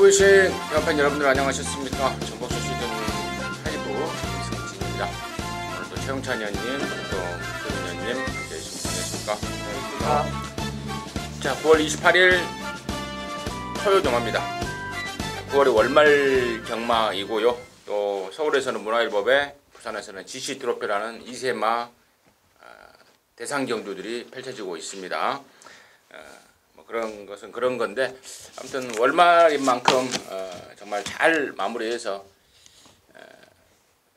보이신 대화팬 여러분들 안녕하셨습니까? 전복수 시즌 8부 이승진입니다. 오늘도 최영찬 의원님, 또 김태균 의원님 함께 해주시면 되겠습니까? 자, 9월 28일 토요 경마입니다. 9월이 월말 경마이고요. 또 서울에서는 문화일보배, 부산에서는 GC 트로피라는 2세마 대상 경주들이 펼쳐지고 있습니다. 그런 것은 그런 건데 아무튼 월말인 만큼 정말 잘 마무리해서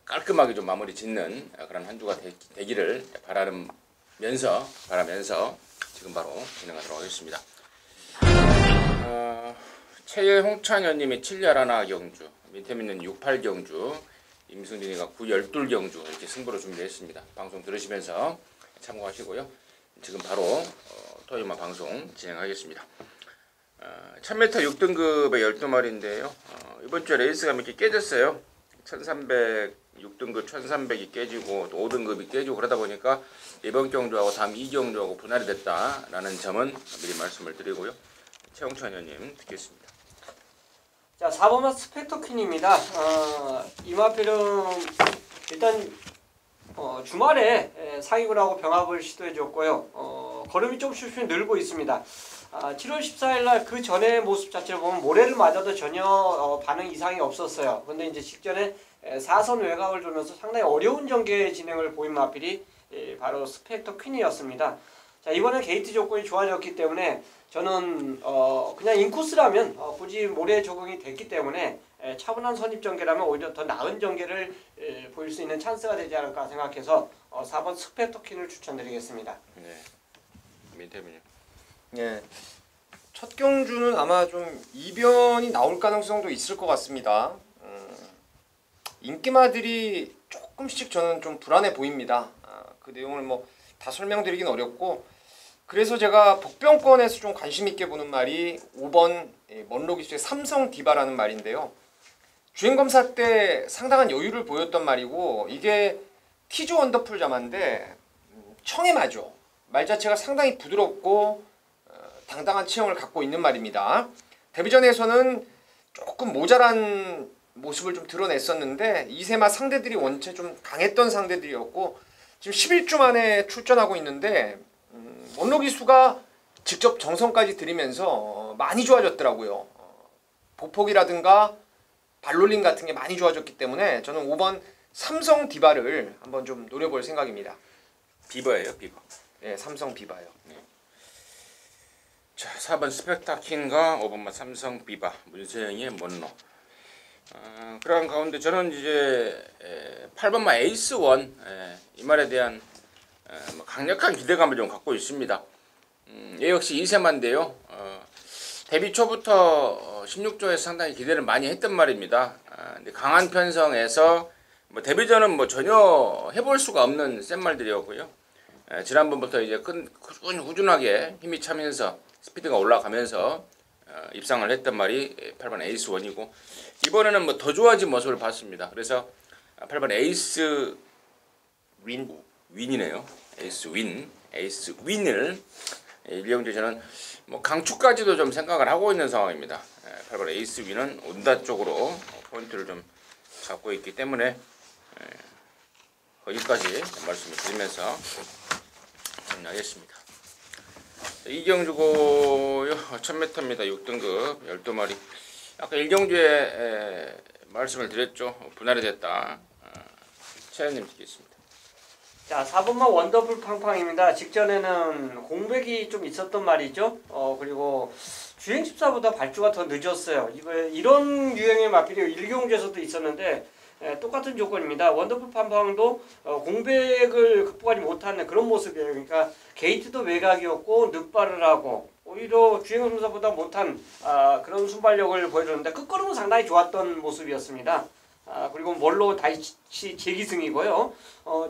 깔끔하게 좀 마무리 짓는 그런 한 주가 되기를 바라면서 지금 바로 진행하도록 하겠습니다. 최홍찬 의원님이 7야라나 경주, 민태민은 68 경주, 임승진이가 9, 12 경주 이렇게 승부로 준비했습니다. 방송 들으시면서 참고하시고요. 지금 바로 토요일만 방송 진행하겠습니다. 1000m 6등급의 12마리인데요. 이번 주에 레이스가 몇 개 깨졌어요. 1300 6등급 1300이 깨지고 또 5등급이 깨지고 그러다 보니까 이번 경주하고 다음 2경주하고 분할이 됐다라는 점은 미리 말씀을 드리고요. 최홍찬 의원님 듣겠습니다. 자, 4번마 스펙터퀸입니다. 이 마필은 일단 주말에 상익을 하고 병합을 시도해줬고요. 걸음이 조금씩 늘고 있습니다. 7월 14일날 그 전의 모습 자체를 보면 모래를 맞아도 전혀 반응 이상이 없었어요. 근데 이제 직전에 4선 외곽을 돌면서 상당히 어려운 전개 진행을 보인 마필이 바로 스펙터 퀸이었습니다. 자, 이번에 게이트 조건이 좋아졌기 때문에 저는 그냥 인코스라면 굳이 모래 적응이 됐기 때문에 차분한 선입 전개라면 오히려 더 나은 전개를 보일 수 있는 찬스가 되지 않을까 생각해서 4번 스펙터 퀸을 추천드리겠습니다. 네, 민태민요. 예, 첫 경주는 아마 좀 이변이 나올 가능성도 있을 것 같습니다. 인기마들이 조금씩 저는 좀 불안해 보입니다. 그 내용을 뭐 다 설명드리긴 어렵고, 그래서 제가 복병권에서 좀 관심 있게 보는 말이 5번 먼로기수의 삼성 디바라는 말인데요. 주행검사 때 상당한 여유를 보였던 말이고, 이게 티조 원더풀 자마인데 청에 맞아. 말 자체가 상당히 부드럽고 당당한 체형을 갖고 있는 말입니다. 데뷔전에서는 조금 모자란 모습을 좀 드러냈었는데 2세마 상대들이 원체 좀 강했던 상대들이었고, 지금 11주 만에 출전하고 있는데 원로기수가 직접 정성까지 들이면서 많이 좋아졌더라고요. 보폭이라든가 발롤링 같은 게 많이 좋아졌기 때문에 저는 5번 삼성 디바를 한번 좀 노려볼 생각입니다. 비버예요, 비버. 네, 삼성 비바요. 네. 자, 4번 스펙타킨과 5번만 삼성 비바, 문세영의 먼로. 그런 가운데 저는 이제 8번만 에이스 원, 이 말에 대한 강력한 기대감을 좀 갖고 있습니다. 얘 역시 2세마인데요. 데뷔 초부터 16조에서 상당히 기대를 많이 했던 말입니다. 근데 강한 편성에서 뭐 데뷔전은 뭐 전혀 해볼 수가 없는 센 말들이었고요. 지난번부터 이제 꾸준하게 힘이 차면서 스피드가 올라가면서 입상을 했던 말이 8번 에이스 원이고, 이번에는 뭐 더 좋아진 모습을 봤습니다. 그래서 8번 에이스 윈이네요. 에이스 윈을 1경주에 저는 뭐 강추까지도 좀 생각을 하고 있는 상황입니다. 8번 에이스 윈은 온다 쪽으로 포인트를 좀 잡고 있기 때문에 거기까지 말씀을 드리면서 정리하겠습니다. 이경주고요. 1000m입니다. 6등급 12마리. 아까 1경주에 말씀을 드렸죠. 분할이 됐다. 최현님 듣겠습니다. 자, 4번마 원더풀 팡팡입니다. 직전에는 공백이 좀 있었던 말이죠. 그리고 주행 14보다 발주가 더 늦었어요. 이런 유형의 마필이 1경주에서도 있었는데 똑같은 조건입니다. 원더풀 팡팡도 공백을 극복하지 못하는 그런 모습이에요. 그러니까 게이트도 외곽이었고 늑발을 하고 오히려 주행 14보다 못한 그런 순발력을 보여줬는데 끝걸음은 상당히 좋았던 모습이었습니다. 그리고 멀로 다시 재기승이고요.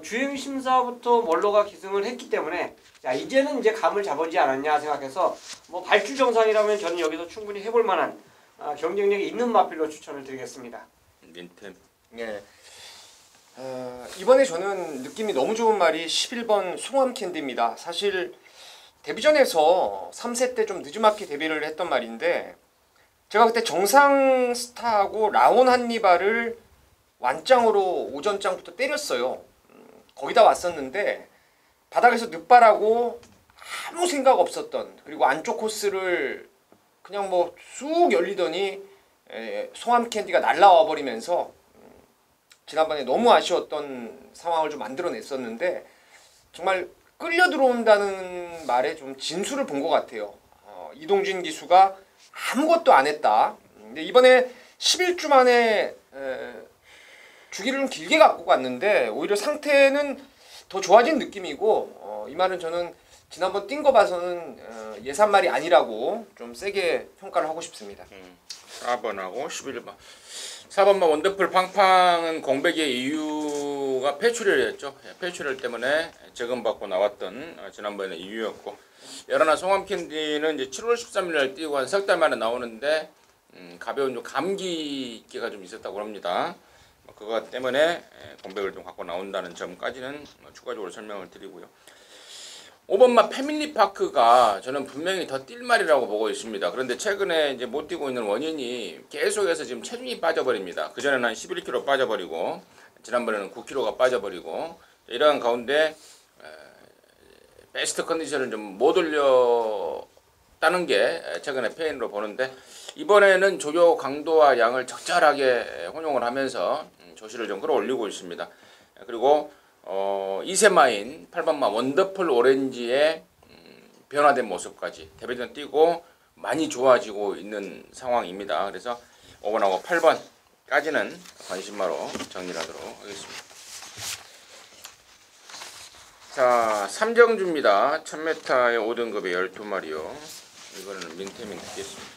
주행 심사부터 멀로가 기승을 했기 때문에 자, 이제는 이제 감을 잡아지 않았냐 생각해서 뭐 발주 정상이라면 저는 여기서 충분히 해볼 만한 경쟁력이 있는 마필로 추천을 드리겠습니다. 민템. 네. 이번에 저는 느낌이 너무 좋은 말이 11번 송암캔디입니다. 사실 데뷔전에서 3세 때 좀 늦지막히 데뷔를 했던 말인데 제가 그때 정상 스타하고 라온 한니발을 완짱으로 오전장부터 때렸어요. 거기다 왔었는데 바닥에서 늑발하고 아무 생각 없었던, 그리고 안쪽 코스를 그냥 뭐 쑥 열리더니 송암 캔디가 날라와 버리면서 지난번에 너무 아쉬웠던 상황을 좀 만들어냈었는데, 정말 끌려 들어온다는 말에 좀 진수를 본 것 같아요. 이동진 기수가 아무것도 안 했다. 근데 이번에 11주 만에 주기를 좀 길게 갖고 갔는데 오히려 상태는 더 좋아진 느낌이고, 이 말은 저는 지난번 뛴 거 봐서는 예산말이 아니라고 좀 세게 평가를 하고 싶습니다. 4번하고 11번. 4번만 원더풀 팡팡은 공백의 이유가 폐출혈이었죠. 폐출혈 때문에 재검받고 나왔던 지난번에 이유였고, 여러나 송암캔디는 이제 7월 13일 날 뛰고 한 석 달 만에 나오는데 가벼운 좀 감기기가 좀 있었다고 합니다. 그거 때문에 공백을 좀 갖고 나온다는 점까지는 추가적으로 설명을 드리고요. 5번마 패밀리파크가 저는 분명히 더 뛸 말이라고 보고 있습니다. 그런데 최근에 이제 못 뛰고 있는 원인이 계속해서 지금 체중이 빠져버립니다. 그전에는 한 11kg 빠져버리고 지난번에는 9kg가 빠져버리고, 이러한 가운데 베스트 컨디션을 좀 못 올렸다는 게 최근에 페인으로 보는데, 이번에는 조교 강도와 양을 적절하게 혼용을 하면서 조시를 좀 끌어올리고 있습니다. 그리고 이세마인 8번마 원더풀 오렌지의 변화된 모습까지 대회전 뛰고 많이 좋아지고 있는 상황입니다. 그래서 5번하고 8번까지는 관심마로 정리를 하도록 하겠습니다. 자, 삼정주입니다. 1000m의 5등급의 12마리요. 이거는 민태민 듣겠습니다.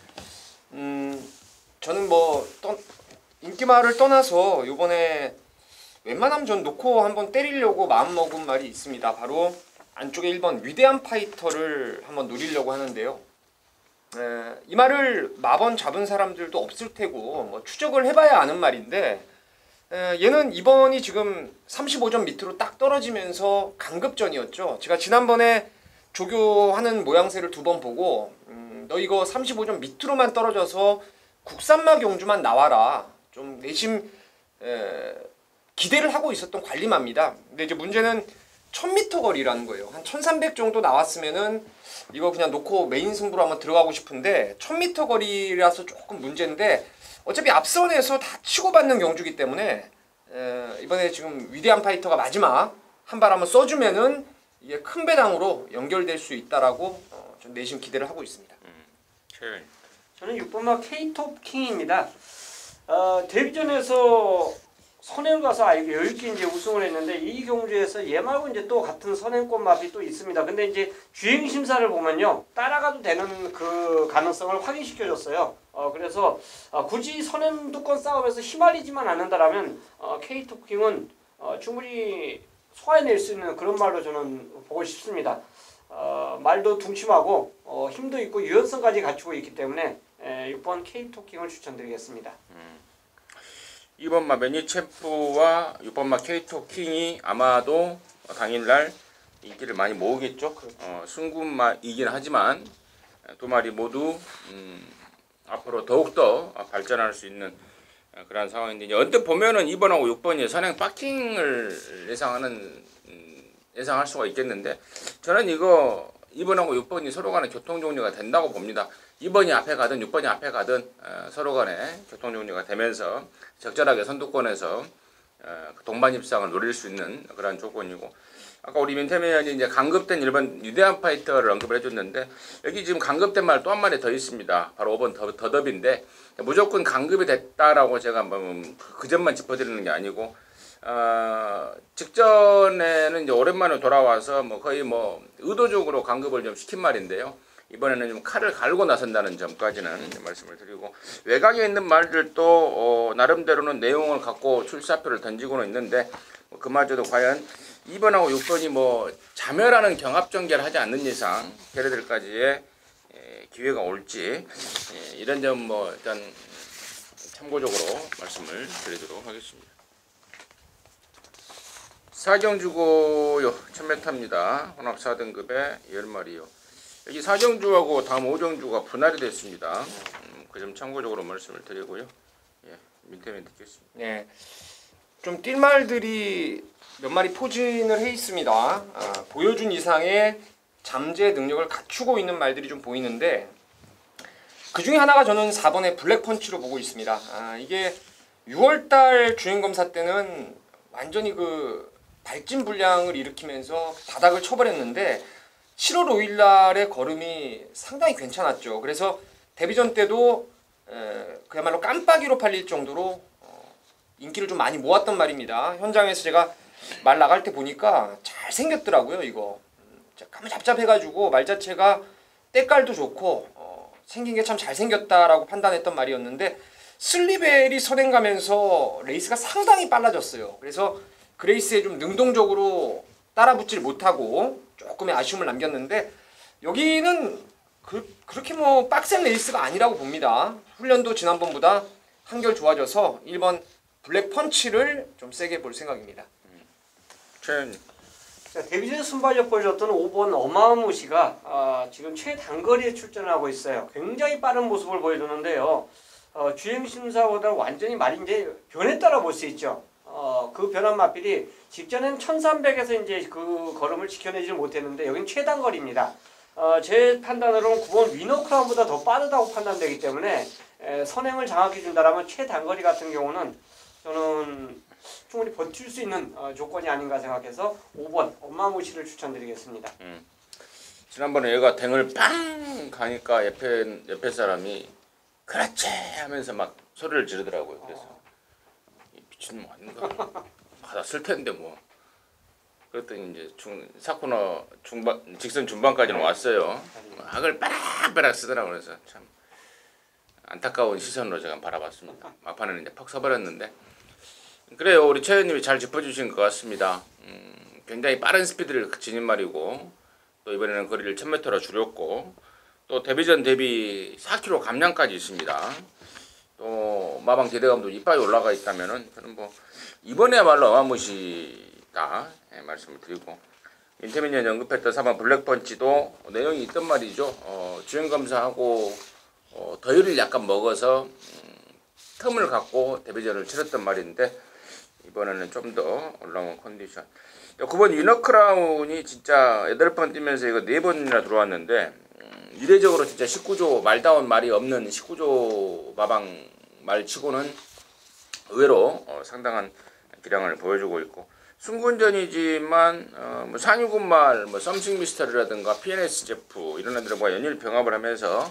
저는 뭐 인기말을 떠나서 요번에 웬만하면 전 놓고 한번 때리려고 마음먹은 말이 있습니다. 바로 안쪽에 1번 위대한 파이터를 한번 노리려고 하는데요. 이 말을 마번 잡은 사람들도 없을 테고 뭐 추적을 해봐야 아는 말인데, 얘는 이번이 지금 35점 밑으로 딱 떨어지면서 강급전이었죠. 제가 지난번에 조교하는 모양새를 2번 보고 너 이거 35점 밑으로만 떨어져서 국산마 경주만 나와라, 좀 내심 기대를 하고 있었던 관리마입니다. 근데 이제 문제는 1000m 거리라는 거예요. 한 1300 정도 나왔으면은 이거 그냥 놓고 메인 승부로 한번 들어가고 싶은데 1000m 거리라서 조금 문제인데, 어차피 앞선에서 다 치고받는 경주기 때문에 이번에 지금 위대한 파이터가 마지막 한 발 한번 써주면은 이게 큰 배당으로 연결될 수 있다라고 좀 내심 기대를 하고 있습니다. 저는 6번마 K톱킹입니다. 데뷔전에서 선행 가서 여유있게 이제 우승을 했는데, 이 경주에서 얘 말고 이제 또 같은 선행권 마비 또 있습니다. 근데 이제 주행 심사를 보면요, 따라가도 되는 그 가능성을 확인시켜줬어요. 그래서 굳이 선행두권 싸움에서 휘말리지만 않는다라면 K토킹은 충분히 소화해낼 수 있는 그런 말로 저는 보고 싶습니다. 말도 둥침하고 힘도 있고 유연성까지 갖추고 있기 때문에 6번 K토킹을 추천드리겠습니다. 2번마 매니챔프와 6번마 K토킹이 아마도 당일날 인기를 많이 모으겠죠. 순군마이긴 하지만 두 마리 모두 앞으로 더욱더 발전할 수 있는 그런 상황인데, 이제 언뜻 보면은 2번하고 6번이 선행 파킹을 예상할 수가 있겠는데, 저는 이거 2번하고 6번이 서로 간에 교통정리가 된다고 봅니다. 2번이 앞에 가든 6번이 앞에 가든 서로 간에 교통정리가 되면서 적절하게 선두권에서 동반 입상을 노릴 수 있는 그런 조건이고, 아까 우리 민태민 의원이 이제 강급된 1번 위대한 파이터를 언급을 해줬는데, 여기 지금 강급된 말 또 한 마리 더 있습니다. 바로 5번 더더비인데, 무조건 강급이 됐다라고 제가 그 점만 짚어드리는 게 아니고, 직전에는 이제 오랜만에 돌아와서 거의 의도적으로 강급을 좀 시킨 말인데요. 이번에는 좀 칼을 갈고 나선다는 점까지는 말씀을 드리고, 외곽에 있는 말들도 나름대로는 내용을 갖고 출사표를 던지고는 있는데, 그마저도 과연 2번하고 6번이 자멸하는 경합전개를 하지 않는 이상 걔네들까지의 기회가 올지, 이런 점 일단 참고적으로 말씀을 드리도록 하겠습니다. 사경주고요, 1000m입니다. 혼합 4등급에 10마리요. 여기 4경주하고 다음 5경주가 분할이 됐습니다. 그 점 참고적으로 말씀을 드리고요. 예, 민태민 듣겠습니다. 네, 좀 뛸말들이 몇 마리 포진을 해 있습니다. 보여준 이상의 잠재 능력을 갖추고 있는 말들이 좀 보이는데 그 중에 하나가 저는 4번의 블랙펀치로 보고 있습니다. 이게 6월달 주행검사 때는 완전히 그 발진 불량을 일으키면서 바닥을 쳐버렸는데 7월 5일날의 걸음이 상당히 괜찮았죠. 그래서 데뷔전 때도 그야말로 깜빡이로 팔릴 정도로 인기를 좀 많이 모았단 말입니다. 현장에서 제가 말 나갈 때 보니까 잘생겼더라고요. 이거 까무잡잡해가지고 말 자체가 때깔도 좋고 생긴 게 참 잘생겼다라고 판단했던 말이었는데 슬리벨이 선행가면서 레이스가 상당히 빨라졌어요. 그래서 그 레이스에 좀 능동적으로 따라붙질 못하고 조금의 아쉬움을 남겼는데 여기는 그렇게 뭐 빡센 레이스가 아니라고 봅니다. 훈련도 지난번보다 한결 좋아져서 1번 블랙펀치를 좀 세게 볼 생각입니다. 자, 데뷔전 순발력 보여줬던 5번 어마무시가 지금 최단거리에 출전하고 있어요. 굉장히 빠른 모습을 보여주는데요. 주행심사보다 완전히 말이 이제 변했다라 볼 수 있죠. 그 변한 맛필이 직전엔 1300에서 이제 그 걸음을 지켜내지 못했는데 여긴 최단거리입니다. 제 판단으로는 9번 위너크라운보다 더 빠르다고 판단되기 때문에 선행을 장악해 준다라면 최단거리 같은 경우는 저는 충분히 버틸 수 있는 조건이 아닌가 생각해서 5번 엄마무시를 추천드리겠습니다. 지난번에 얘가 댕을 빵 가니까 옆에 사람이 그렇지 하면서 막 소리를 지르더라고요. 그래서 이 미친놈 아닌가 받았을 텐데 뭐. 그랬더니 이제 사코너 직선 중반까지는 왔어요. 학을 빠락빠락 쓰더라고요. 그래서 참 안타까운 시선으로 제가 바라봤습니다. 막판에는 이제 퍽 서버렸는데 그래요. 우리 최 의원님이 잘 짚어주신 것 같습니다. 굉장히 빠른 스피드를 지닌 말이고 또 이번에는 거리를 1000m로 줄였고 또 데뷔전 대비 4km 감량까지 있습니다. 또 마방 기대감도 이빠이 올라가 있다면은 저는 뭐 이번에야말로 어마무시다 말씀을 드리고 인터미니언 언급했던 4번 블랙펀치도 내용이 있던 말이죠. 주행검사하고 더위를 약간 먹어서 틈을 갖고 데뷔전을 치렀던 말인데 이번에는 좀 더 올라온 컨디션. 9번 위너크라운이 진짜 8번 뛰면서 이거 4번이나 들어왔는데 이례적으로 진짜 19조 말다운 말이 없는 19조 마방 말치고는 의외로 상당한 기량을 보여주고 있고 순군전이지만 뭐 상유군말, 뭐 썸씽 미스터리라든가 PNS 제프 이런 애들과 연일 병합을 하면서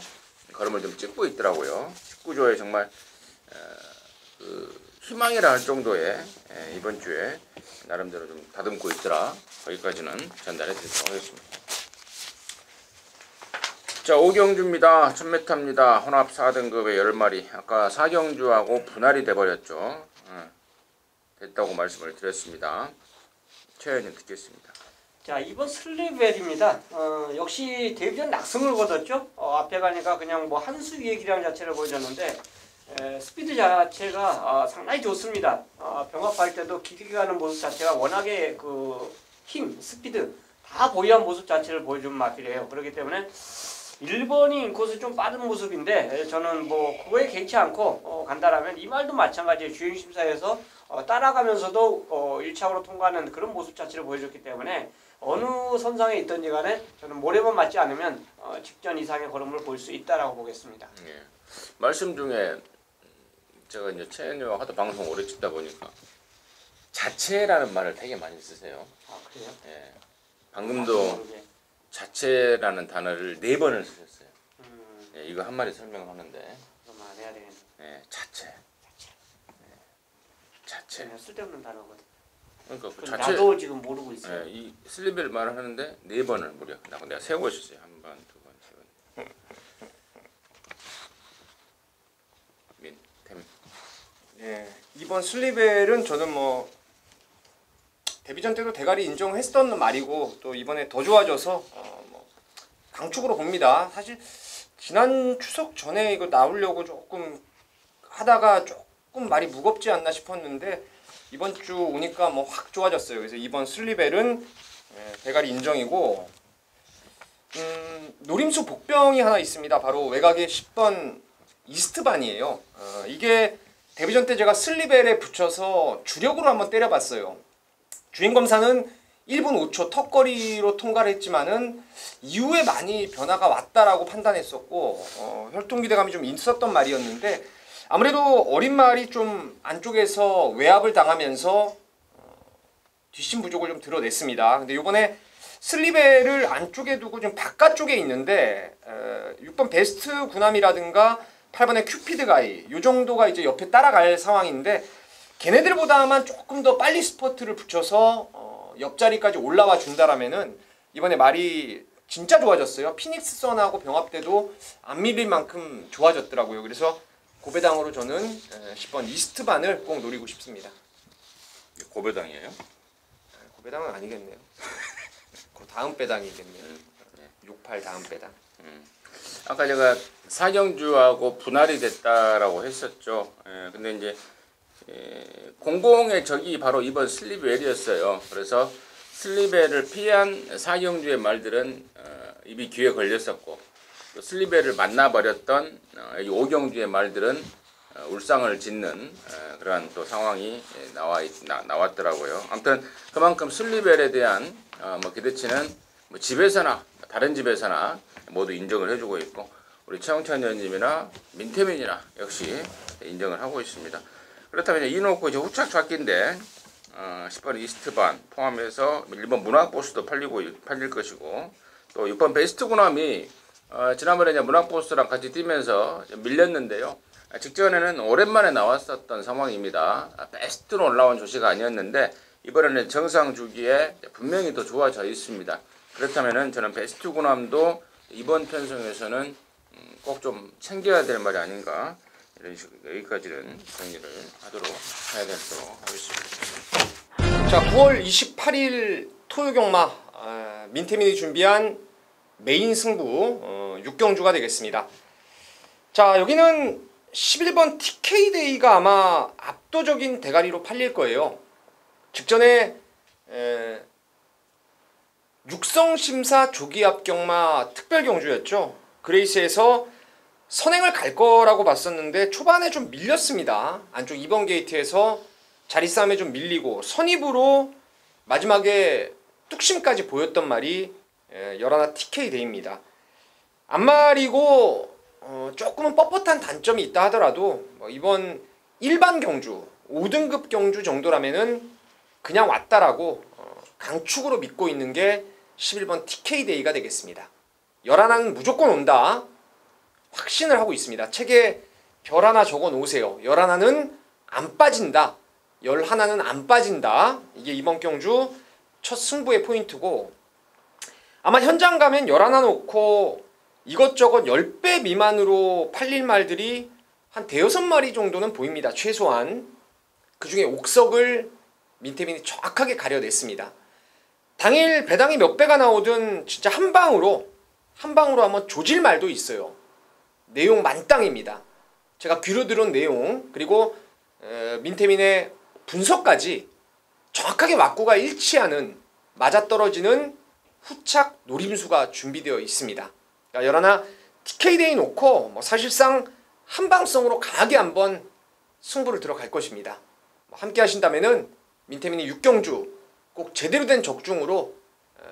걸음을 좀 찍고 있더라고요. 19조에 정말 희망이라 할 정도의 이번 주에 나름대로 좀 다듬고 있더라. 거기까지는 전달해 드리도록 하겠습니다. 자, 5경주입니다. 1000m입니다. 혼합 4등급의 10마리. 아까 4경주하고 분할이 돼버렸죠. 됐다고 말씀을 드렸습니다. 최 의원님 듣겠습니다. 자, 이번 슬리벨입니다. 역시 데뷔전 낙승을 거뒀죠. 앞에 가니까 그냥 뭐 한 수 위의 기량 자체를 보여줬는데 스피드 자체가 상당히 좋습니다. 병합할 때도 길게 가는 모습 자체가 워낙에 그 힘, 스피드 다 보유한 모습 자체를 보여준 마필이에요. 그렇기 때문에 1번이 인코스 좀 빠른 모습인데 저는 뭐 그거에 개의치 않고 간다라면 이 말도 마찬가지예요. 주행심사에서 따라가면서도 1차로 통과하는 그런 모습 자체를 보여줬기 때문에 어느 선상에 있든지 간에 저는 모래만 맞지 않으면 직전 이상의 걸음을 볼 수 있다라고 보겠습니다. 예. 말씀 중에 제가 이제 최 의원님하고 하도 방송 오래 찍다 보니까 자체라는 말을 되게 많이 쓰세요. 아, 그래요? 예. 방금도 자체라는 단어를 4번을 쓰셨어요. 예, 이거 한 마디 설명하는데. 그럼 안 해야 되겠네. 예, 자체. 예, 자체. 그냥 쓸데없는 단어거든. 그러니까 그 자체. 자체. 나도 지금 모르고 있어요. 예, 이 슬리벨 말을 하는데 4번을 무려. 내가 세고 있었어요. 한 번, 두 번, 세 번. 예, 이번 슬리벨은 저는 뭐 데뷔전 때도 대가리 인정했던 말이고 또 이번에 더 좋아져서 뭐 강축으로 봅니다. 사실 지난 추석 전에 이거 나오려고 조금 하다가 조금 말이 무겁지 않나 싶었는데 이번 주 오니까 뭐 확 좋아졌어요. 그래서 이번 슬리벨은 대가리 인정이고 노림수 복병이 하나 있습니다. 바로 외곽의 10번 이스트반이에요. 이게 데뷔전 때 제가 슬리벨에 붙여서 주력으로 한번 때려봤어요. 주행검사는 1분 5초 턱거리로 통과를 했지만은 이후에 많이 변화가 왔다라고 판단했었고 혈통기대감이 좀 있었던 말이었는데 아무래도 어린 말이 좀 안쪽에서 외압을 당하면서 뒷심 부족을 좀 드러냈습니다. 근데 이번에 슬리벨을 안쪽에 두고 좀 바깥쪽에 있는데 6번 베스트 구남이라든가 8번의 큐피드 가이 이 정도가 이제 옆에 따라갈 상황인데 걔네들보다만 조금 더 빨리 스퍼트를 붙여서 옆자리까지 올라와 준다라면은 이번에 말이 진짜 좋아졌어요. 피닉스 선하고 병합 때도 안 밀릴 만큼 좋아졌더라고요. 그래서 고배당으로 저는 10번 이스트반을 꼭 노리고 싶습니다. 고배당이에요? 고배당은 아니겠네요. 그 다음 배당이겠네요. 68 다음 배당. 아까 제가 사경주하고 분할이 됐다라고 했었죠. 근데 이제 공공의 적이 바로 이번 슬리벨이었어요. 그래서 슬리벨을 피한 사경주의 말들은 입이 귀에 걸렸었고 또 슬리벨을 만나버렸던 이 오경주의 말들은 울상을 짓는 그러한 또 상황이 나왔더라고요. 아무튼 그만큼 슬리벨에 대한 뭐 기대치는 뭐 집에서나 다른 집에서나 모두 인정을 해주고 있고 우리 최영찬 의원님이나 민태민이나 역시 인정을 하고 있습니다. 그렇다면 이제 이놓고 이제 후착 잡기인데 10번 이스트반 포함해서 1번 문학보스도 팔릴 것이고 또 6번 베스트 구남이 지난번에 이제 문학보스랑 같이 뛰면서 밀렸는데요. 직전에는 오랜만에 나왔었던 상황입니다. 베스트로 올라온 조시가 아니었는데 이번에는 정상 주기에 분명히 더 좋아져 있습니다. 그렇다면은 저는 베스트 구남도 이번 편성에서는 꼭 좀 챙겨야 될 말이 아닌가 이런 식으로 여기까지는 정리를 하도록 해야 되도록 하겠습니다. 자, 9월 28일 토요경마 민태민이 준비한 메인 승부 6경주가 되겠습니다. 자, 여기는 11번 TK데이가 아마 압도적인 대가리로 팔릴 거예요. 직전에 육성심사 조기합경마 특별경주였죠. 그레이스에서 선행을 갈 거라고 봤었는데 초반에 좀 밀렸습니다. 안쪽 2번 게이트에서 자리 싸움에 좀 밀리고 선입으로 마지막에 뚝심까지 보였던 말이 열하나 TK데이입니다. 앞말이고 조금은 뻣뻣한 단점이 있다 하더라도 이번 일반 경주 5등급 경주 정도라면은 그냥 왔다라고 강축으로 믿고 있는 게 11번 TK데이가 되겠습니다. 열하나는 무조건 온다 확신을 하고 있습니다. 책에 별 하나 적어 놓으세요. 열하나는 안 빠진다. 열하나는 안 빠진다. 이게 이번 경주 첫 승부의 포인트고 아마 현장 가면 열하나 놓고 이것저것 10배 미만으로 팔릴 말들이 한 대여섯 마리 정도는 보입니다. 최소한. 그 중에 옥석을 민태민이 정확하게 가려냈습니다. 당일 배당이 몇 배가 나오든 진짜 한 방으로 한번 조질 말도 있어요. 내용 만땅입니다. 제가 귀로 들은 내용 그리고 민태민의 분석까지 정확하게 왁구가 일치하는 맞아떨어지는 후착 노림수가 준비되어 있습니다. 열하나 TK데이 놓고 사실상 한방성으로 강하게 한번 승부를 들어갈 것입니다. 함께 하신다면은 민태민이 6경주 꼭 제대로 된 적중으로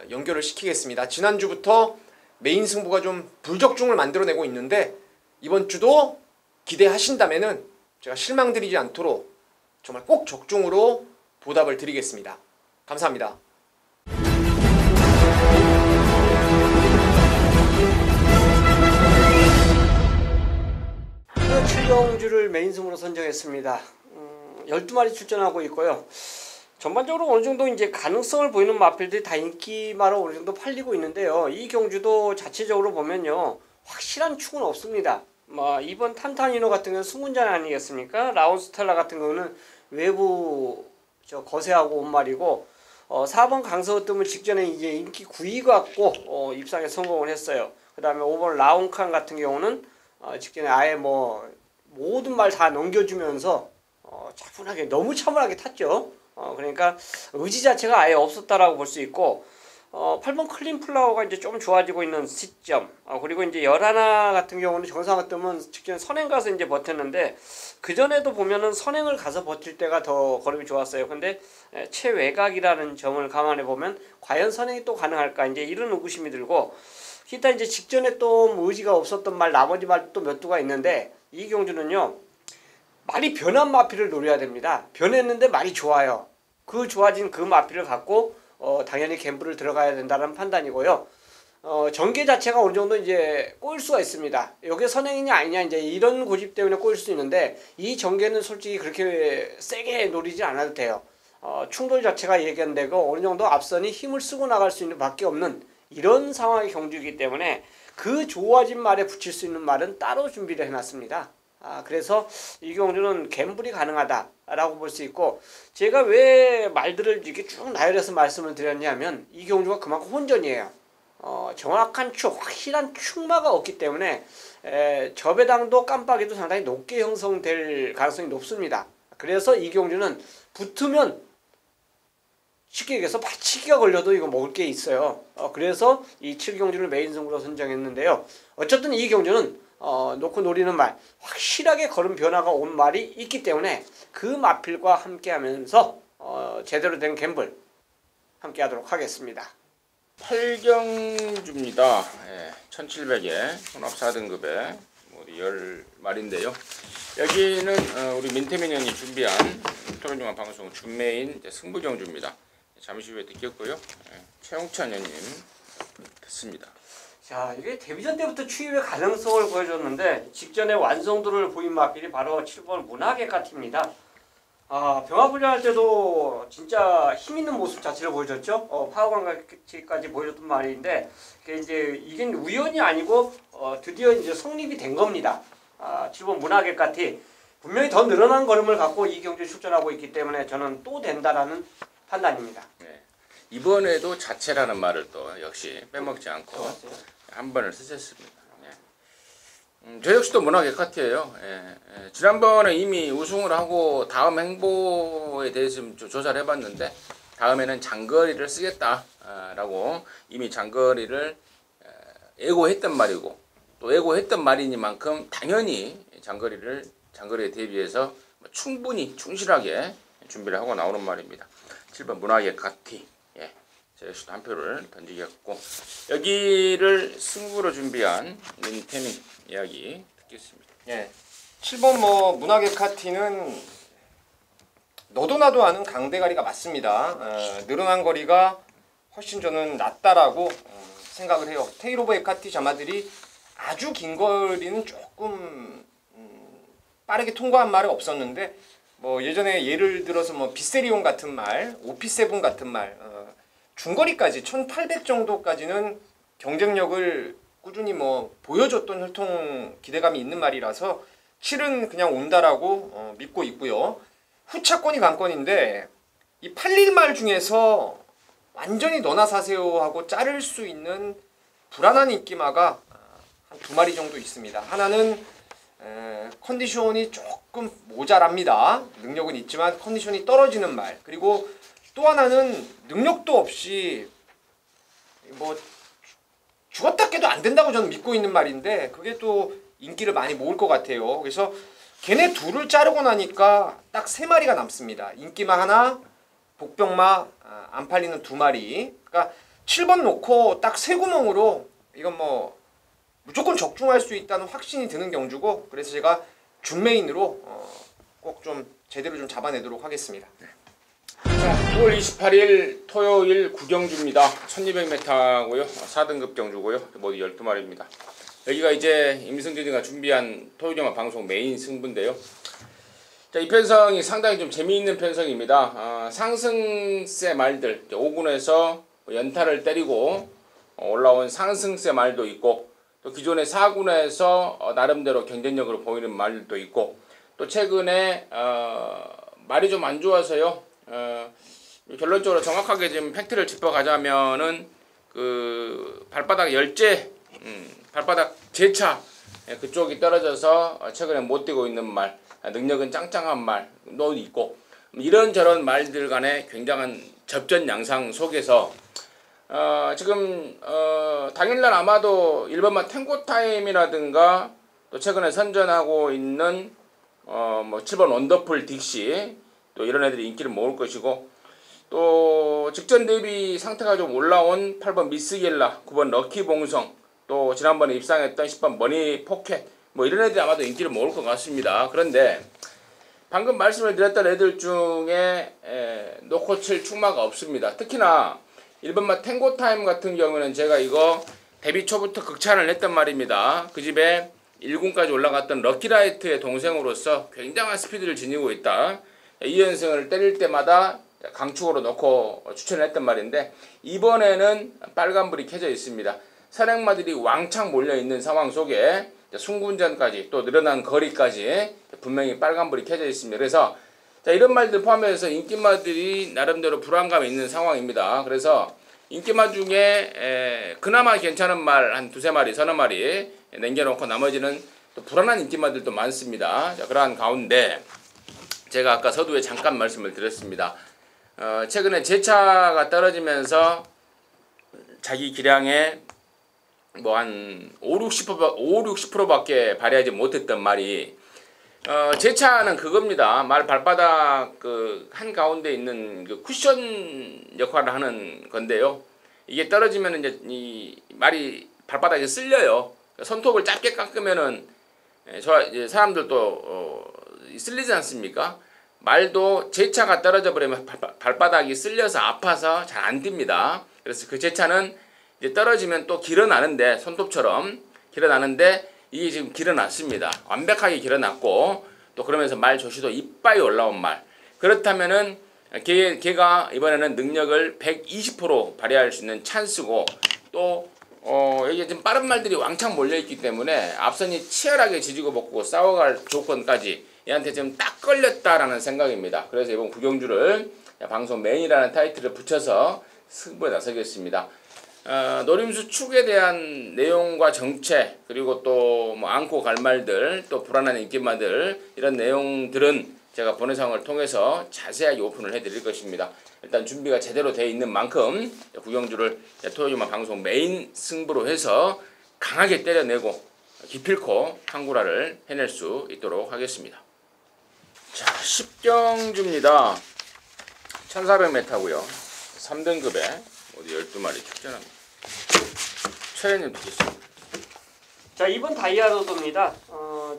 연결을 시키겠습니다. 지난주부터 메인 승부가 좀 불적중을 만들어내고 있는데 이번 주도 기대하신다면은 제가 실망드리지 않도록 정말 꼭 적중으로 보답을 드리겠습니다. 감사합니다. 출경주를 메인 승부로 선정했습니다. 12마리 출전하고 있고요. 전반적으로 어느 정도 이제 가능성을 보이는 마필들이 다 인기마로 어느 정도 팔리고 있는데요. 이 경주도 자체적으로 보면요. 확실한 축은 없습니다. 이번 탄탄이노 같은 경우는 승문잔 아니겠습니까? 라온스텔라 같은 경우는 외부 거세하고 온 말이고 4번 강서으뜸을 직전에 이제 인기 9위 갖고 입상에 성공을 했어요. 그 다음에 5번 라온칸 같은 경우는 직전에 아예 모든 말 다 넘겨주면서 차분하게 너무 차분하게 탔죠. 그러니까 의지 자체가 아예 없었다라고 볼 수 있고 8번 클린 플라워가 이제 좀 좋아지고 있는 시점. 그리고 이제 11 같은 경우는 정상을 뜨면 직전 선행 가서 이제 버텼는데 그 전에도 보면은 선행을 가서 버틸 때가 더 걸음이 좋았어요. 근데 최외곽이라는 점을 감안해 보면 과연 선행이 또 가능할까 이제 이런 의구심이 들고 기타 이제 직전에 또 의지가 없었던 말 나머지 말도 또 몇 두가 있는데 이 경주는요 말이 변한 마피를 노려야 됩니다. 변했는데 말이 좋아요. 그 좋아진 그 마피를 갖고 당연히 갬블을 들어가야 된다는 판단이고요. 전개 자체가 어느 정도 이제 꼬일 수가 있습니다. 이게 선행이냐 아니냐 이제 이런 고집 때문에 꼬일 수 있는데 이 전개는 솔직히 그렇게 세게 노리지 않아도 돼요. 충돌 자체가 예견되고 어느 정도 앞선이 힘을 쓰고 나갈 수 있는 밖에 없는 이런 상황의 경주이기 때문에 그 좋아진 말에 붙일 수 있는 말은 따로 준비를 해놨습니다. 그래서 이 경주는 갬블이 가능하다라고 볼 수 있고 제가 왜 말들을 이렇게 쭉 나열해서 말씀을 드렸냐면 이 경주가 그만큼 혼전이에요. 정확한 축, 확실한 축마가 없기 때문에 저배당도 깜빡이도 상당히 높게 형성될 가능성이 높습니다. 그래서 이 경주는 붙으면 쉽게 얘기해서 받치기가 걸려도 이거 먹을 게 있어요. 그래서 이 7경주를 메인 승부로 선정했는데요. 어쨌든 이 경주는 놓고 노리는 말, 확실하게 걸음 변화가 온 말이 있기 때문에 그 마필과 함께 하면서 제대로 된 갬블 함께 하도록 하겠습니다. 8경주입니다. 1700에 혼합 4등급에 우리 10마리인데요. 여기는 우리 민태민 형이 준비한 토론중앙 방송 준메인 승부경주입니다. 잠시 후에 듣겠고요. 최홍찬 형님 듣습니다. 자, 이게 데뷔전 때부터 추입의 가능성을 보여줬는데 직전에 완성도를 보인 마필이 바로 7번 문학의 까티입니다. 병합훈련할 때도 진짜 힘 있는 모습 자체를 보여줬죠. 파워감까지 보여줬던 말인데 이게 우연이 아니고 드디어 이제 성립이 된 겁니다. 7번 문학의 까티 분명히 더 늘어난 걸음을 갖고 이 경주에 출전하고 있기 때문에 저는 또 된다라는 판단입니다. 네. 이번에도 자체라는 말을 또 역시 빼먹지 않고 좋았어요. 한 번을 쓰셨습니다. 저 역시도 문학의 카트예요. 지난번에 이미 우승을 하고 다음 행보에 대해서 좀 조사를 해봤는데 다음에는 장거리를 쓰겠다라고 이미 장거리를 예고했던 말이고 또 예고했던 말이니만큼 당연히 장거리에 대비해서 충분히 충실하게 준비를 하고 나오는 말입니다. 7번 문학의 카티. 저 역시도 한 표를 던지겠고 여기를 승부로 준비한 민태민 이야기 듣겠습니다. 7번 문학의 카티는 너도 나도 아는 강대가리가 맞습니다. 늘어난 거리가 훨씬 저는 낫다라고 생각을 해요. 테일 오브 에카티 자마들이 아주 긴 거리는 조금 빠르게 통과한 말은 없었는데 예전에 예를 들어서 비세리온 같은 말, 오피7 같은 말 중거리까지 1800 정도까지는 경쟁력을 꾸준히 보여줬던 혈통 기대감이 있는 말이라서 7은 그냥 온다라고 믿고 있고요. 후차권이 관건인데 이 81말 중에서 완전히 너나 사세요 하고 자를 수 있는 불안한 인기마가 한 2마리 정도 있습니다. 하나는 컨디션이 조금 모자랍니다. 능력은 있지만 컨디션이 떨어지는 말. 그리고 또 하나는 능력도 없이 죽었다 깨도 안 된다고 저는 믿고 있는 말인데 그게 또 인기를 많이 모을 것 같아요. 그래서 걔네 둘을 자르고 나니까 딱 3마리가 남습니다. 인기마 하나, 복병마 안 팔리는 2마리. 그러니까 7번 놓고 딱 3구멍으로 이건 무조건 적중할 수 있다는 확신이 드는 경주고 그래서 제가 준메인으로 꼭 좀 제대로 좀 잡아내도록 하겠습니다. 자, 9월 28일 토요일 9경주입니다. 1200m고요. 4등급 경주고요. 모두 12마리입니다. 여기가 이제 임승진이가 준비한 토요일경마 방송 메인 승부인데요. 자, 이 편성이 상당히 좀 재미있는 편성입니다. 상승세 말들 5군에서 연타를 때리고 올라온 상승세 말도 있고 또 기존의 4군에서 나름대로 경쟁력을 보이는 말도 있고 또 최근에 말이 좀 안 좋아서요. 결론적으로 정확하게 지금 팩트를 짚어가자면은 그 발바닥 열재, 발바닥 재차 그쪽이 떨어져서 최근에 못 뛰고 있는 말, 능력은 짱짱한 말도 있고 이런저런 말들 간의 굉장한 접전 양상 속에서 지금 당일날 아마도 1번마 탱고타임이라든가 또 최근에 선전하고 있는 뭐 7번 원더풀 딕시 또 이런 애들이 인기를 모을 것이고, 또 직전 대비 상태가 좀 올라온 8번 미스겔라, 9번 럭키봉성, 또 지난번에 입상했던 10번 머니 포켓, 뭐 이런 애들이 아마도 인기를 모을 것 같습니다. 그런데 방금 말씀을 드렸던 애들 중에 놓고 칠 충마가 없습니다. 특히나 1번마 탱고타임 같은 경우는 제가 이거 데뷔 초부터 극찬을 했단 말입니다. 그 집에 1군까지 올라갔던 럭키라이트의 동생으로서 굉장한 스피드를 지니고 있다. 2연승을 때릴 때마다 강축으로 넣고 추천을 했단 말인데, 이번에는 빨간불이 켜져 있습니다. 선행마들이 왕창 몰려있는 상황 속에 승군전까지 또 늘어난 거리까지 분명히 빨간불이 켜져 있습니다. 그래서 이런 말들 포함해서 인기마들이 나름대로 불안감이 있는 상황입니다. 그래서 인기마 중에 그나마 괜찮은 말 한 두세 마리, 서너 마리 남겨놓고 나머지는 또 불안한 인기마들도 많습니다. 자, 그러한 가운데 제가 아까 서두에 잠깐 말씀을 드렸습니다. 최근에 제차가 떨어지면서 자기 기량에 뭐 한 50%밖에 발휘하지 못했던 말이, 제차는 그겁니다. 말 발바닥 그 한 가운데 있는 그 쿠션 역할을 하는 건데요. 이게 떨어지면 이제 이 말이 발바닥에 쓸려요. 손톱을 짧게 깎으면은 이제 사람들도 쓸리지 않습니까? 말도 제차가 떨어져 버리면 발바닥이 쓸려서 아파서 잘 안 듭니다. 그래서 그 제차는 이제 떨어지면 또 길어나는데, 손톱처럼 길어나는데 이게 지금 길어났습니다. 완벽하게 길어났고, 또 그러면서 말 조시도 이빠이 올라온 말. 그렇다면은 걔가 이번에는 능력을 120% 발휘할 수 있는 찬스고, 또 여기 지금 빠른 말들이 왕창 몰려있기 때문에 앞선이 치열하게 지지고 볶고 싸워갈 조건까지 얘한테 지금 딱 걸렸다라는 생각입니다. 그래서 이번 구경주를 방송 메인이라는 타이틀을 붙여서 승부에 나서겠습니다. 노림수 축에 대한 내용과 정체, 그리고 또 뭐 안고 갈 말들, 또 불안한 인기마들, 이런 내용들은 제가 번외상을 통해서 자세하게 오픈을 해드릴 것입니다. 일단 준비가 제대로 되어 있는 만큼 구경주를 토요일만 방송 메인 승부로 해서 강하게 때려내고 기필코 한구라를 해낼 수 있도록 하겠습니다. 자, 10경주입니다. 1400m고요. 3등급에 모두 12마리 출전합니다. 최현님 듣겠습니다. 자, 이번 다이아로드입니다.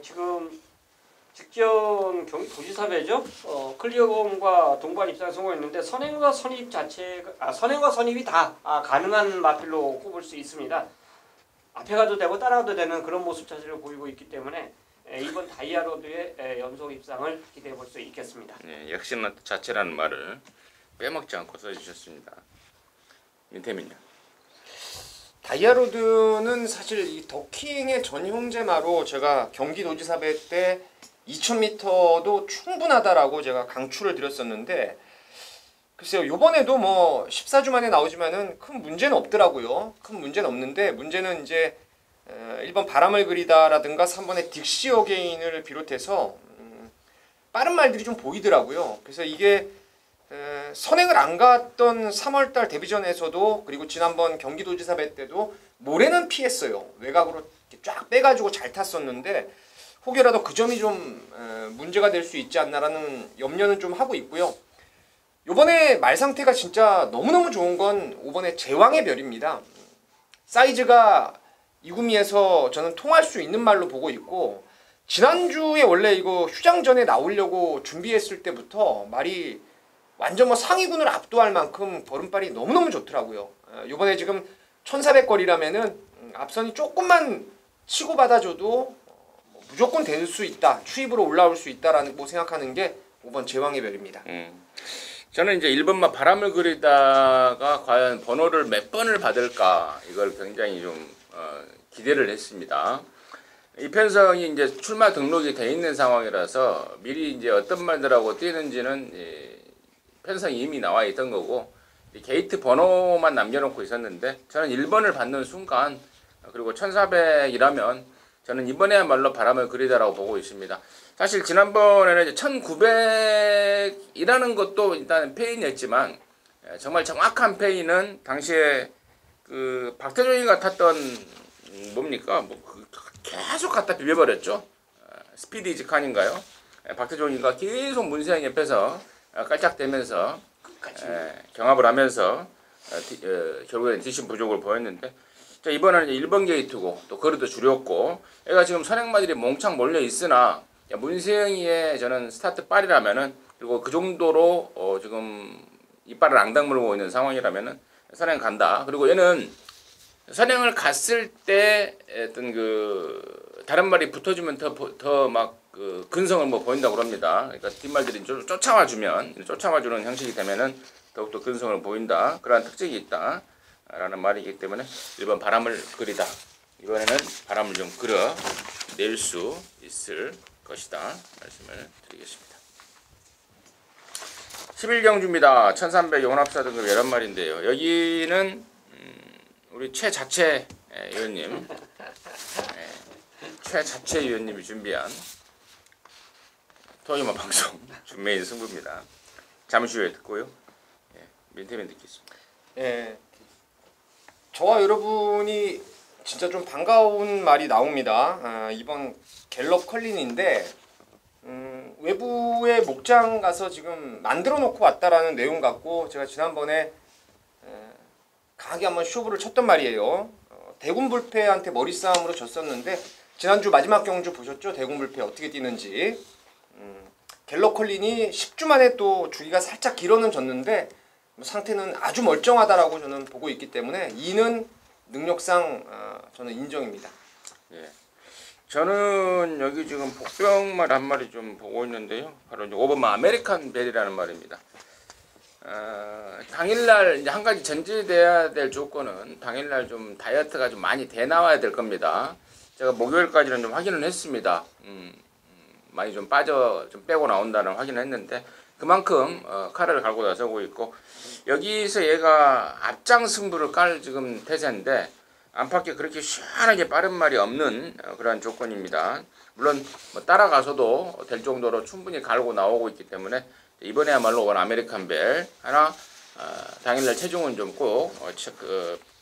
지금 직전 경기 도지사배죠. 클리어공과 동반 입상에 성공했는데 선행과 선입이 다 가능한 마필로 꼽을 수 있습니다. 앞에 가도 되고 따라가도 되는 그런 모습 자체를 보이고 있기 때문에 이번 다이아로드의 연속 입상을 기대해 볼 수 있겠습니다. 네, 역시나 자체라는 말을 빼먹지 않고 써주셨습니다. 윤태민요. 다이아로드는 사실 이 더킹의 전형제마로 제가 경기도지사배 때 2000m도 충분하다라고 제가 강추를 드렸었는데, 글쎄요, 요번에도 뭐 14주 만에 나오지만은 큰 문제는 없더라고요. 큰 문제는 없는데, 문제는 이제 1번 바람을 그리다라든가 3번의 딕시 어게인을 비롯해서 빠른 말들이 좀 보이더라고요. 그래서 이게 선행을 안 갔던 3월달 데뷔전에서도, 그리고 지난번 경기도지사배 때도 모래는 피했어요. 외곽으로 쫙 빼가지고 잘 탔었는데, 혹여라도 그 점이 좀 문제가 될 수 있지 않나라는 염려는 좀 하고 있고요. 요번에 말 상태가 진짜 너무너무 좋은 건 5번의 제왕의 별입니다. 사이즈가 이구미에서 저는 통할 수 있는 말로 보고 있고, 지난주에 원래 이거 휴장전에 나오려고 준비했을 때부터 말이 완전 뭐 상위군을 압도할 만큼 걸음발이 너무너무 좋더라고요. 요번에 지금 1400거리라면은 앞선이 조금만 치고 받아줘도 무조건 될 수 있다, 추입으로 올라올 수 있다라는 뭐 생각하는 게 5번 제왕의 별입니다. 저는 이제 1번만 바람을 그리다가 과연 번호를 몇 번을 받을까, 이걸 굉장히 좀 기대를 했습니다. 이 편성이 이제 출마 등록이 돼 있는 상황이라서 미리 이제 어떤 말들하고 뛰는지는 편성이 이미 나와 있던 거고, 게이트 번호만 남겨놓고 있었는데, 저는 1번을 받는 순간, 그리고 1400이라면 저는 이번에야말로 바람을 그리다라고 보고 있습니다. 사실 지난번에는 1900이라는 것도 일단 페인이었지만, 정말 정확한 페인은 당시에 그 박태종이가 탔던 뭡니까? 계속 갖다 비벼버렸죠. 스피드 이즈 칸인가요? 박태종이가 계속 문세영 옆에서 깔짝대면서 경합을 하면서 결국에는 뒷심 부족을 보였는데, 자, 이번에는 이제 1번 게이트고 또 거리도 줄였고, 얘가 지금 선행마들이 몽창 몰려 있으나 문세영이의 저는 스타트 빨이라면은, 그리고 그 정도로 지금 이빨을 앙당 물고 있는 상황이라면은 선행 간다. 그리고 얘는 선행을 갔을 때 어떤 그 다른 말이 붙어주면 더 막 그 근성을 뭐 보인다고 합니다. 그러니까 뒷말들이 좀 쫓아와주는 형식이 되면은 더욱더 근성을 보인다. 그러한 특징이 있다라는 말이기 때문에 1번 바람을 그리다. 이번에는 바람을 좀 그려 낼 수 있을 것이다 말씀을 드리겠습니다. 11경주입니다. 1300 용합사 등급 11마리인데요. 여기는 우리 최자채 위원님, 최자채 위원님이 준비한 토요일만 방송 준메인 승부입니다. 잠시 후에 듣고요. 민태민 듣겠습니다. 예, 저와 여러분이 진짜 좀 반가운 말이 나옵니다. 이번 갤럽 컬린인데 외부의 목장 가서 지금 만들어 놓고 왔다라는 내용 같고, 제가 지난번에 강하게 한번 쇼부를 쳤던 말이에요. 대군불패한테 머리싸움으로 졌었는데, 지난주 마지막 경주 보셨죠? 대군불패 어떻게 뛰는지. 갤럽 컬린이 10주 만에 또 주기가 살짝 길어는 졌는데 상태는 아주 멀쩡하다라고 저는 보고 있기 때문에 이는 능력상 저는 인정입니다. 예. 저는 여기 지금 복병말 한 마리 좀 보고 있는데요. 바로 이제 5번 아메리칸 벨이라는 말입니다. 당일날 이제 한 가지 전제돼야 될 조건은 당일날 좀 다이어트가 좀 많이 돼 나와야 될 겁니다. 제가 목요일까지는 좀 확인을 했습니다. 많이 좀 빼고 나온다는 확인을 했는데, 그만큼 칼을 갈고 나서고 있고, 여기서 얘가 앞장 승부를 깔 지금 태세인데 안팎에 그렇게 시원하게 빠른 말이 없는 그러한 조건입니다. 물론 뭐 따라가서도 될 정도로 충분히 갈고 나오고 있기 때문에 이번에야말로 원 아메리칸 벨 하나 당일날 체중은 좀 꼭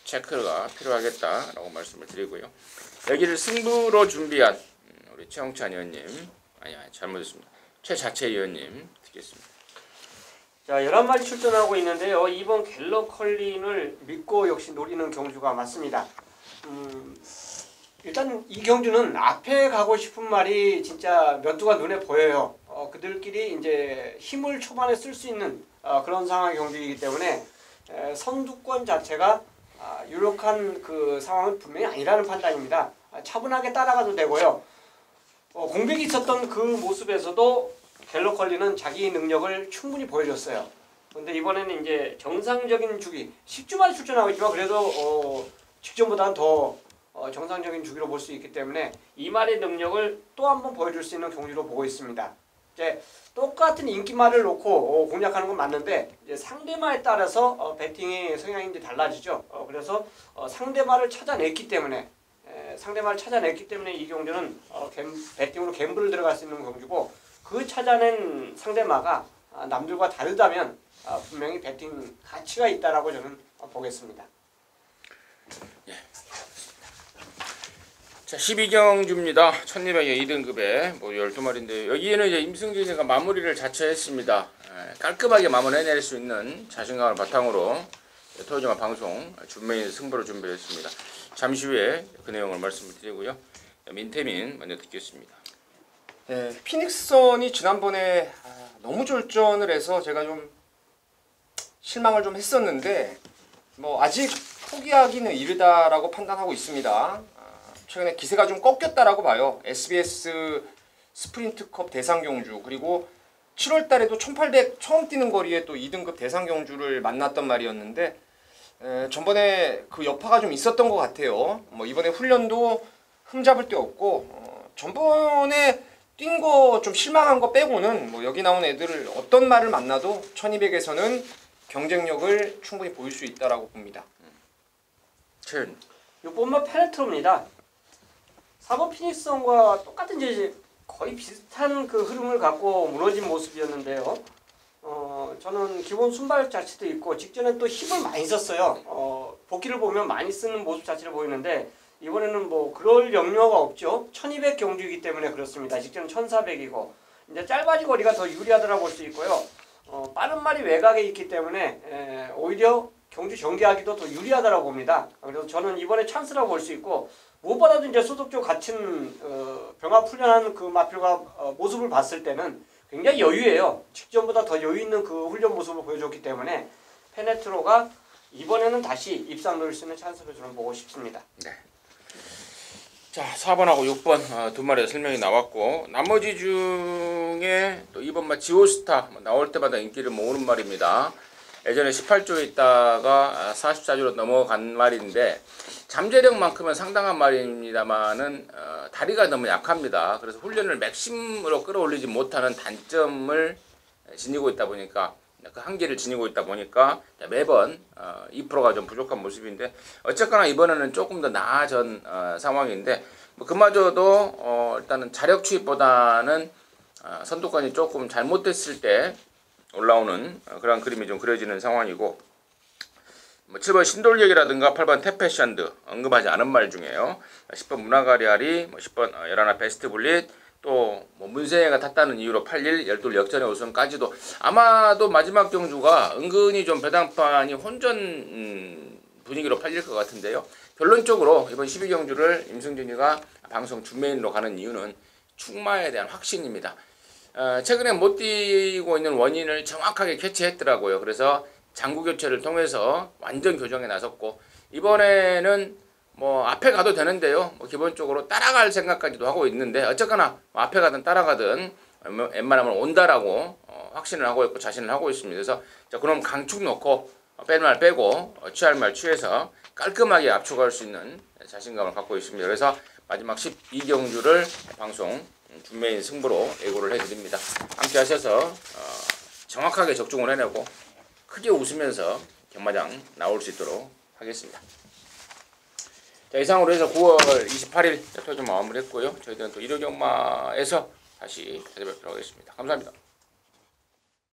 체크가 필요하겠다라고 말씀을 드리고요. 여기를 승부로 준비한 우리 최홍찬 의원님, 아니 잘못했습니다. 최자채 의원님 듣겠습니다. 자, 11마리 출전하고 있는데요. 이번 갤럽 컬린을 믿고 역시 노리는 경주가 맞습니다. 일단 이 경주는 앞에 가고 싶은 말이 진짜 몇 두가 눈에 보여요. 그들끼리 이제 힘을 초반에 쓸 수 있는 그런 상황의 경주이기 때문에 선두권 자체가 유력한 그 상황은 분명히 아니라는 판단입니다. 차분하게 따라가도 되고요. 공백이 있었던 그 모습에서도 갤럽 컬린은 자기 능력을 충분히 보여줬어요. 그런데 이번에는 이제 정상적인 주기, 10주만에 출전하고 있지만 그래도 직전보다는 더 정상적인 주기로 볼 수 있기 때문에 이 말의 능력을 또 한 번 보여줄 수 있는 경주로 보고 있습니다. 이제 똑같은 인기말을 놓고 공략하는 건 맞는데 이제 상대말에 따라서 배팅의 성향이 이제 달라지죠. 그래서 상대말을 찾아냈기 때문에 이 경주는 배팅으로 갬블을 들어갈 수 있는 경주고, 그 찾아낸 상대마가 남들과 다르다면 분명히 배팅 가치가 있다라고 저는 보겠습니다. 예. 자, 12경주입니다. 1200의 2등급에 뭐 12마리인데 여기에는 이제 임승진이가 마무리를 자처했습니다. 깔끔하게 마무리해낼 수 있는 자신감을 바탕으로 토요일마 방송 준메인 승부를 준비했습니다. 잠시 후에 그 내용을 말씀을 드리고요. 민태민 먼저 듣겠습니다. 네, 피닉스선이 지난번에 너무 졸전을 해서 제가 좀 실망을 좀 했었는데 뭐 아직 포기하기는 이르다라고 판단하고 있습니다. 최근에 기세가 좀 꺾였다라고 봐요. SBS 스프린트컵 대상경주, 그리고 7월달에도 1800 처음 뛰는 거리에 또 2등급 대상경주를 만났던 말이었는데 전번에 그 여파가 좀 있었던 것 같아요. 뭐 이번에 훈련도 흠잡을 데 없고 전번에 뛴 거 좀 실망한 거 빼고는 뭐 여기 나온 애들을 어떤 말을 만나도 1200에서는 경쟁력을 충분히 보일 수 있다라고 봅니다. 이번만 페네트로입니다. 4번 피닉스선과 똑같은 이제 거의 비슷한 그 흐름을 갖고 무너진 모습이었는데요. 저는 기본 순발 자체도 있고 직전에 또 힘을 많이 썼어요. 복귀를 보면 많이 쓰는 모습 자체를 보이는데 이번에는 뭐 그럴 염려가 없죠. 1200 경주이기 때문에 그렇습니다. 직전은 1400이고 이제 짧아지 거리가 더 유리하다고 볼 수 있고요. 빠른 말이 외곽에 있기 때문에 오히려 경주 전개하기도 더 유리하다고 봅니다. 그래서 저는 이번에 찬스라고 볼 수 있고 무엇보다도 이제 소독조 같은 병합 훈련하는 그 마필과 모습을 봤을 때는 굉장히 여유예요. 직전보다 더 여유 있는 그 훈련 모습을 보여줬기 때문에 페네트로가 이번에는 다시 입상 노릴 수 있는 찬스로 저는 보고 싶습니다. 네. 자, 4번하고 6번 두 마리의 설명이 나왔고 나머지 중에 또 2번마 지오스타 나올 때마다 인기를 모으는 말입니다. 예전에 18조에 있다가 44조로 넘어간 말인데 잠재력만큼은 상당한 말입니다만은 다리가 너무 약합니다. 그래서 훈련을 맥심으로 끌어올리지 못하는 단점을 지니고 있다 보니까 그 한계를 지니고 있다 보니까 매번 2%가 좀 부족한 모습인데 어쨌거나 이번에는 조금 더 나아진 상황인데 뭐 그마저도 일단은 자력 추입보다는 선두권이 조금 잘못됐을 때 올라오는 그런 그림이 좀 그려지는 상황이고 뭐 7번 신돌력이라든가 8번 테페션드 언급하지 않은 말 중에요. 10번 문화가리아리, 뭐 10번 열하나 베스트블릿 또 뭐 문세가 탔다는 이유로 8일 열둘 역전의 우승까지도 아마도 마지막 경주가 은근히 좀 배당판이 혼전 분위기로 팔릴 것 같은데요. 결론적으로 이번 12경주를 임승준이가 방송 주메인으로 가는 이유는 충마에 대한 확신입니다. 최근에 못 뛰고 있는 원인을 정확하게 캐치했더라고요. 그래서 장구 교체를 통해서 완전 교정에 나섰고 이번에는 뭐 앞에 가도 되는데요. 뭐 기본적으로 따라갈 생각까지도 하고 있는데 어쨌거나 앞에 가든 따라가든 웬만하면 온다라고 확신을 하고 있고 자신을 하고 있습니다. 그래서 자, 그럼 강축 놓고 뺄 말 빼고 취할 말 취해서 깔끔하게 압축할 수 있는 자신감을 갖고 있습니다. 그래서 마지막 12경주를 방송 준메인 승부로 예고를 해드립니다. 함께 하셔서 정확하게 적중을 해내고 크게 웃으면서 경마장 나올 수 있도록 하겠습니다. 자, 이상으로 해서 9월 28일 토요일 마무리했고요. 저희들은 또 일요경마에서 다시 찾아뵙도록 하겠습니다. 감사합니다.